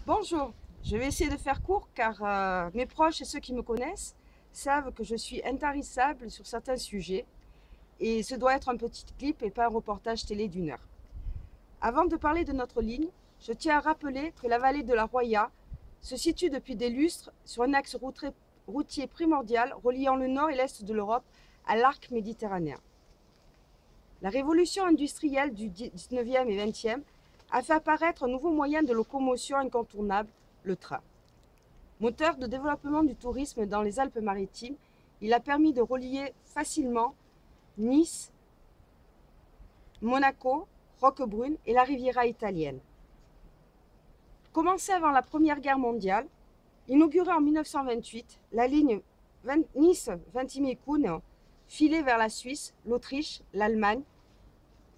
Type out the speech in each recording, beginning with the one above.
Bonjour, je vais essayer de faire court car mes proches et ceux qui me connaissent savent que je suis intarissable sur certains sujets et ce doit être un petit clip et pas un reportage télé d'une heure. Avant de parler de notre ligne, je tiens à rappeler que la vallée de la Roya se situe depuis des lustres sur un axe routier primordial reliant le nord et l'est de l'Europe à l'arc méditerranéen. La révolution industrielle du 19e et 20e a fait apparaître un nouveau moyen de locomotion incontournable, le train. Moteur de développement du tourisme dans les Alpes-Maritimes, il a permis de relier facilement Nice, Monaco, Roquebrune et la Riviera italienne. Commencée avant la Première Guerre mondiale, inaugurée en 1928, la ligne Nice-Ventimiglia filait vers la Suisse, l'Autriche, l'Allemagne,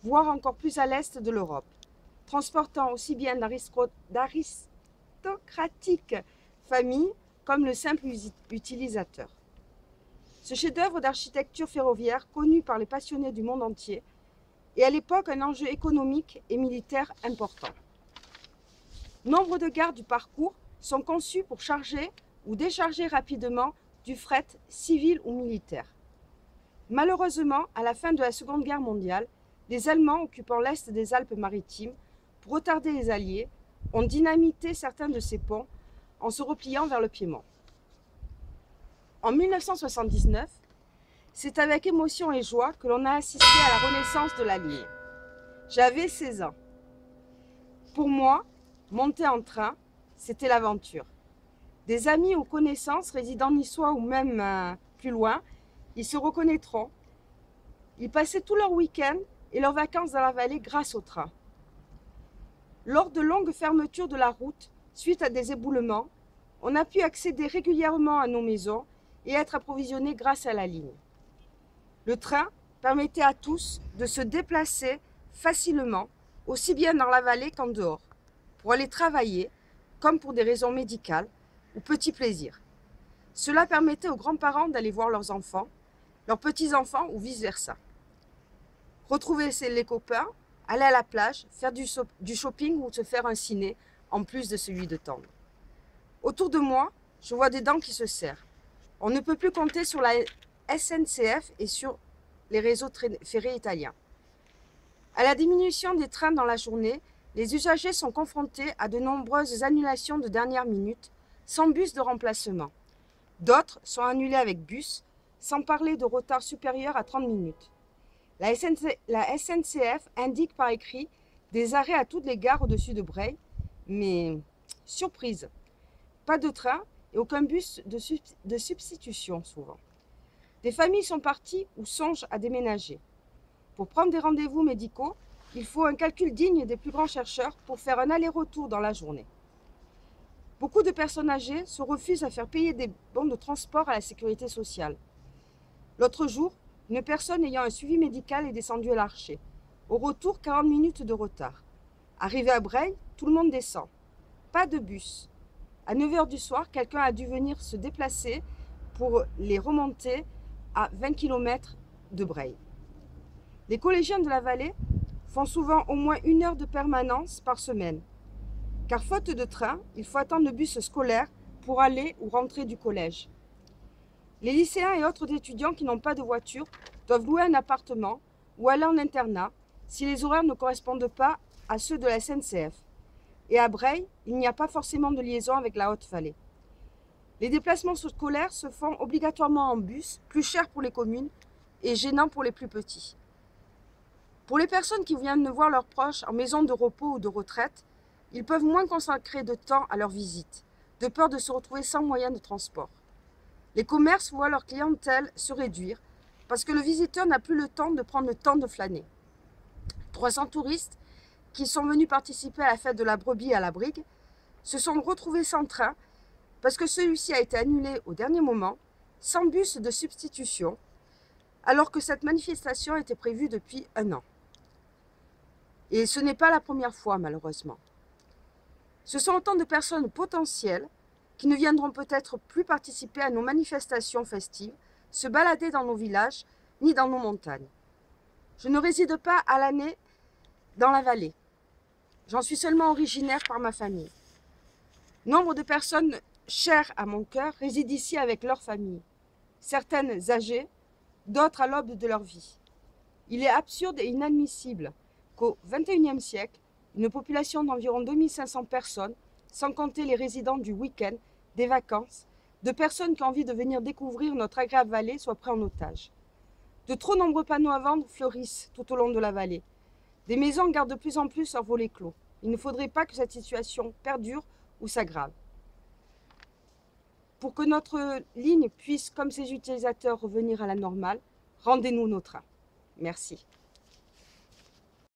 voire encore plus à l'est de l'Europe, transportant aussi bien d'aristocratiques familles comme le simple utilisateur. Ce chef-d'œuvre d'architecture ferroviaire, connu par les passionnés du monde entier, est à l'époque un enjeu économique et militaire important. Nombre de gares du parcours sont conçues pour charger ou décharger rapidement du fret civil ou militaire. Malheureusement, à la fin de la Seconde Guerre mondiale, les Allemands occupant l'est des Alpes-Maritimes, pour retarder les Alliés, ont dynamité certains de ces ponts en se repliant vers le Piémont. En 1979, c'est avec émotion et joie que l'on a assisté à la renaissance de la ligne. J'avais 16 ans. Pour moi, monter en train, c'était l'aventure. Des amis ou connaissances résidant niçois ou même plus loin, ils se reconnaîtront. Ils passaient tout leur week-end et leurs vacances dans la vallée grâce au train. Lors de longues fermetures de la route, suite à des éboulements, on a pu accéder régulièrement à nos maisons et être approvisionnés grâce à la ligne. Le train permettait à tous de se déplacer facilement, aussi bien dans la vallée qu'en dehors, pour aller travailler, comme pour des raisons médicales ou petits plaisirs. Cela permettait aux grands-parents d'aller voir leurs enfants, leurs petits-enfants ou vice-versa. Retrouver les copains, aller à la plage, faire du shopping ou se faire un ciné, en plus de celui de tendre. Autour de moi, je vois des dents qui se serrent. On ne peut plus compter sur la SNCF et sur les réseaux ferrés italiens. À la diminution des trains dans la journée, les usagers sont confrontés à de nombreuses annulations de dernière minute, sans bus de remplacement. D'autres sont annulés avec bus, sans parler de retard supérieur à 30 minutes. La SNCF indique par écrit des arrêts à toutes les gares au-dessus de Breil, mais surprise, pas de train et aucun bus de substitution souvent. Des familles sont parties ou songent à déménager. Pour prendre des rendez-vous médicaux, il faut un calcul digne des plus grands chercheurs pour faire un aller-retour dans la journée. Beaucoup de personnes âgées se refusent à faire payer des bons de transport à la sécurité sociale. L'autre jour, une personne ayant un suivi médical est descendue à l'Archer. Au retour, 40 minutes de retard. Arrivé à Breil, tout le monde descend. Pas de bus. À 9 h du soir, quelqu'un a dû venir se déplacer pour les remonter à 20 km de Breil. Les collégiens de la vallée font souvent au moins 1 heure de permanence par semaine. Car faute de train, il faut attendre le bus scolaire pour aller ou rentrer du collège. Les lycéens et autres étudiants qui n'ont pas de voiture doivent louer un appartement ou aller en internat si les horaires ne correspondent pas à ceux de la SNCF. Et à Breil, il n'y a pas forcément de liaison avec la Haute-Vallée. Les déplacements scolaires se font obligatoirement en bus, plus cher pour les communes et gênant pour les plus petits. Pour les personnes qui viennent voir leurs proches en maison de repos ou de retraite, ils peuvent moins consacrer de temps à leur visite, de peur de se retrouver sans moyen de transport. Les commerces voient leur clientèle se réduire parce que le visiteur n'a plus le temps de prendre le temps de flâner. 300 touristes qui sont venus participer à la fête de la brebis à la Brigue se sont retrouvés sans train parce que celui-ci a été annulé au dernier moment, sans bus de substitution, alors que cette manifestation était prévue depuis 1 an. Et ce n'est pas la première fois, malheureusement. Ce sont autant de personnes potentielles qui ne viendront peut-être plus participer à nos manifestations festives, se balader dans nos villages, ni dans nos montagnes. Je ne réside pas à l'année dans la vallée. J'en suis seulement originaire par ma famille. Nombre de personnes chères à mon cœur résident ici avec leur famille, certaines âgées, d'autres à l'aube de leur vie. Il est absurde et inadmissible qu'au XXIe siècle, une population d'environ 2500 personnes, sans compter les résidents du week-end, des vacances, de personnes qui ont envie de venir découvrir notre agréable vallée soient pris en otage. De trop nombreux panneaux à vendre fleurissent tout au long de la vallée. Des maisons gardent de plus en plus leurs volets clos. Il ne faudrait pas que cette situation perdure ou s'aggrave. Pour que notre ligne puisse, comme ses utilisateurs, revenir à la normale, rendez-nous nos trains. Merci.